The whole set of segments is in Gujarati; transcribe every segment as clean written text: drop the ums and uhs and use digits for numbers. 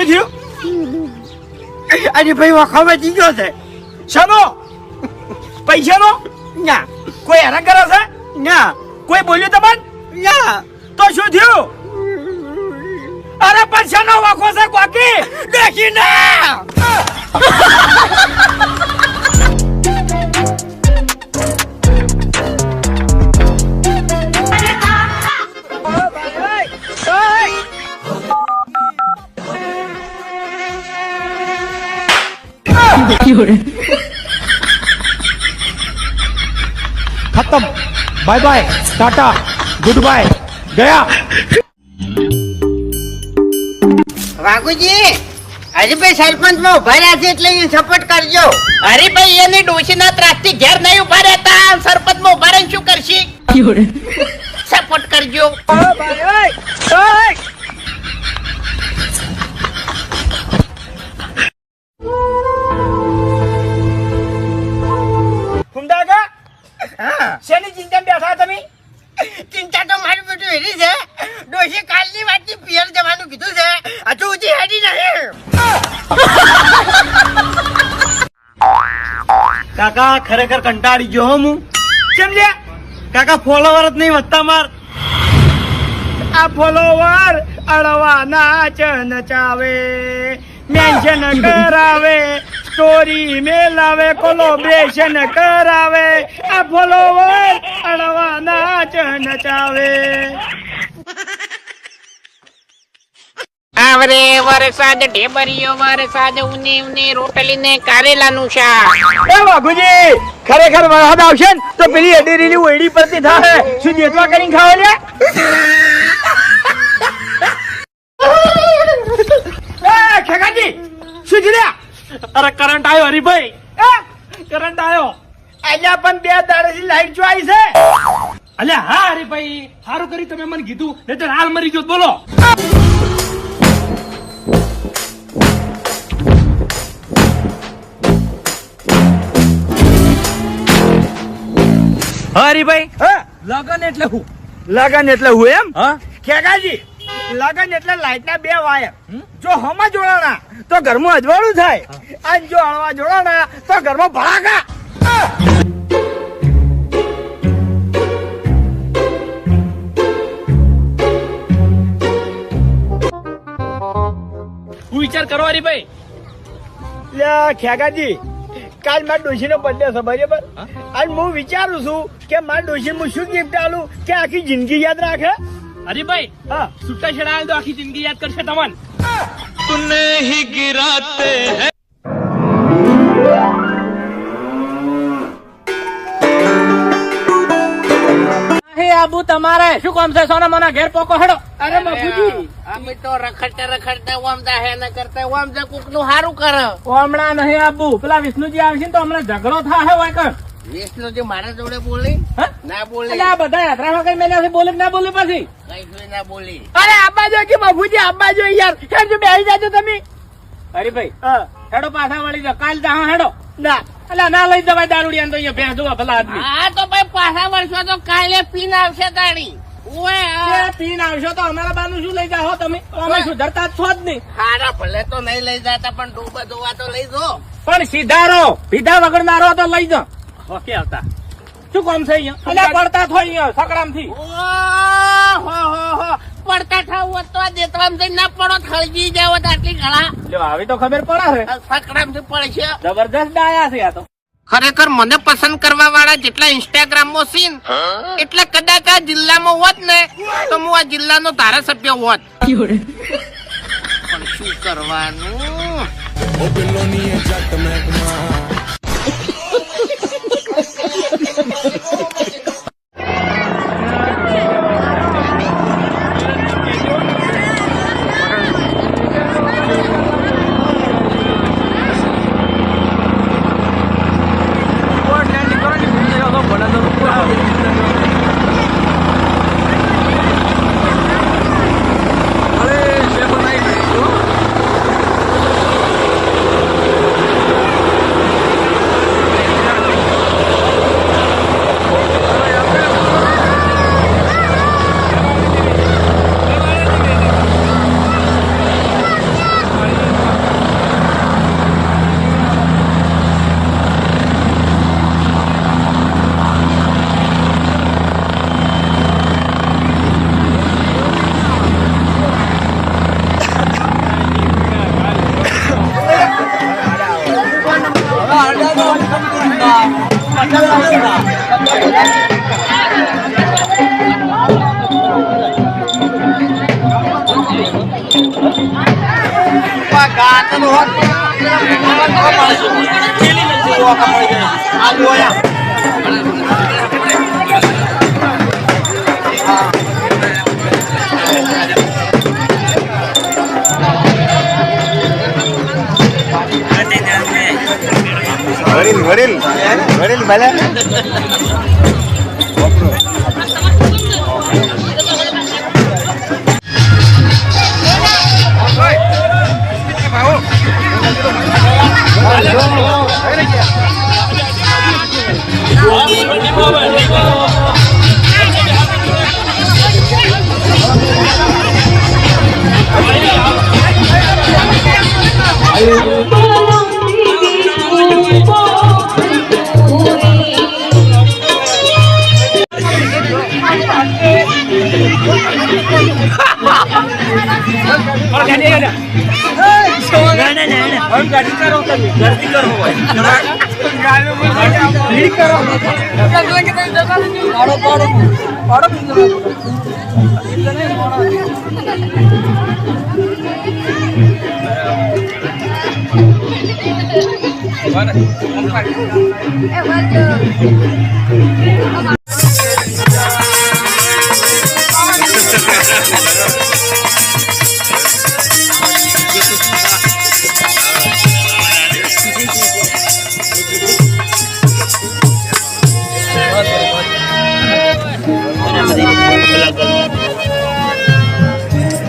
શું થયું? અરે ભાઈ વખાવે જીજો છે. શાનો? પૈસાનો? ના. કોઈ હેરાન કરે છે? ના. કોઈ બોલ્યું તમને? ના. તો શું થયું? અરે પૈસાનો વાખો છે કોકી. દેખી ના. खत्म bye bye tata goodbye गया વાઘુજી હરીભાઈ સરપંચ માં ઉભા રહ્યા છે એટલે સપોર્ટ કરજો. હરીભાઈ એની ડોશીના ત્રાસથી ઘેર નહીં ઉભા રહેતા સરપંચ માં ઉભા રહીને શું કરશે? સપોર્ટ કરજો. શેની ચિંતા બેઠા તમે? ચિંતા તો મારું બધું હેરી છે. ડોશી કાલની વાતથી પિયર જવાનું કીધું છે. હજુ સુધી હેડી નહીં. કાકા ખરેખર કંટાળી ગયો હો હું. સમજ્યા? કાકા ફોલોવર જ નહીં વધતા માર. આ ફોલોવર અડવા નાચ નચાવે, મેન્શન કરાવે, સ્ટોરી મેલાવે, કોલોબ્રેશન કરાવે. આ ફોલોવર અડવા નાચ નચાવે. આવરે વરસાદ ઢેબરીઓ વરસાદ ઉની ઉની રોટલી ને કારેલાનું શાક. એ વાઘુજી ખરેખર વરસાદ આવશે ને તો પેલી અડેરીની ઓયડી પરથી થાય. શું જેતવા કરીને ખાવા લે? એ ખેગાજી શું જીડ્યા? અરે કરંટ આવ્યો હરીભાઈ. કરંટ આવ્યો. અલ્યા પણ 2 દાડેથી લાઈટ જો આવી છે. અલ્યા હા હરીભાઈ સારું કરી તમે મને કીધું નહીતર હાલ મરી ગયો. બોલો હરીભાઈ. લગન એટલે હું? લગન એટલે હું એમ? ખેગાજી લગન એટલે લાઈટ ના 2 વાયર જો હમા જોડાણા તો ઘરમાં અજવાળું થાય અને જો હળવા જોડાણા તો ઘરમાં ભડાકા. હું વિચાર કરો હરીભાઈ. ખેગાજી કાલ મારા ડોશીનો બર્થડે છે બરાબર, અને હું વિચારું છું કે મારા ડોશી હું શું ગિફ્ટ આલું કે આખી જિંદગી યાદ રાખે. હરીભાઈ હા છૂટા છેડા તો આખી જિંદગી યાદ કરશે તમને. તુને હી ગિરાતે હૈ. આબુ તમારે શું કામ છે? સોના મોના ઘેર પોકો હેડો. અરે બાપુજી અમે તો રખડતા રખડતા ઓમદા હે ન કરતા ઓમદા કોક નું સારું કરે. હમણાં નહીં આબુ પેલા વિષ્ણુજી આવશે તો હમણાં ઝઘડો થાય હોય કર. વિષ્ણુજી મારા જોડે બોલી ના બોલી? એટલે આ બધા યાત્રા વગર મેલ્યા બોલે ના બોલે પછી કઈ જોઈ ના બોલી. અરે આબા જો કે બાપુજી આબા જો યાર હેડ જો બેહી જાજો તમે. હરીભાઈ હેડો પાછા વળી જાવ કાલ જા હેડો. ના એટલે ના લઈ જવાય દારૂડિયા તો અહીંયા ભેંસ જોવા ભલા આદમી. હા તો ભાઈ પાછા વર્ષો તો કાલે પીન આવશે તાણી. ઓએ પીન આવશો તો અમારા બાનું શું લઈ જાઓ તમે? અમે સુધરતા છો જ નહીં. હારા ભલે તો નહીં લઈ જતા પણ ડૂબા ધોવા તો લઈ જો. પણ સીધારો પીધા વગર નારો તો લઈ જાઓ. ઓકે આવતા શું કામ છે અહીંયા? એટલે પડતા થો અહીંયા સકડામથી. ઓહો પડતા થાવ તો દેતરામ જઈને ના પડો ખળજી જાવ આટલી ઘણા. લ્યો આવી તો ખબર પડે છે. સકડામથી પડશે. જબરદસ્ત ડાયા છે આ તો. ખરેખર મને પસંદ કરવા વાળા જેટલા ઇન્સ્ટાગ્રામ માં સીન એટલે કદાચ આ જિલ્લામાં હોત ને તો હું આ જિલ્લાનો ધારાસભ્ય હોત. પણ શું કરવાનું? વડીલ ભલે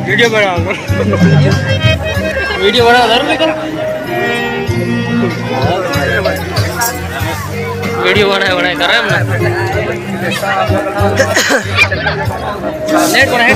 वीडियो बनाओ वीडियो बनाए कर रहे हैं नेट बनाए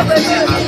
Bye.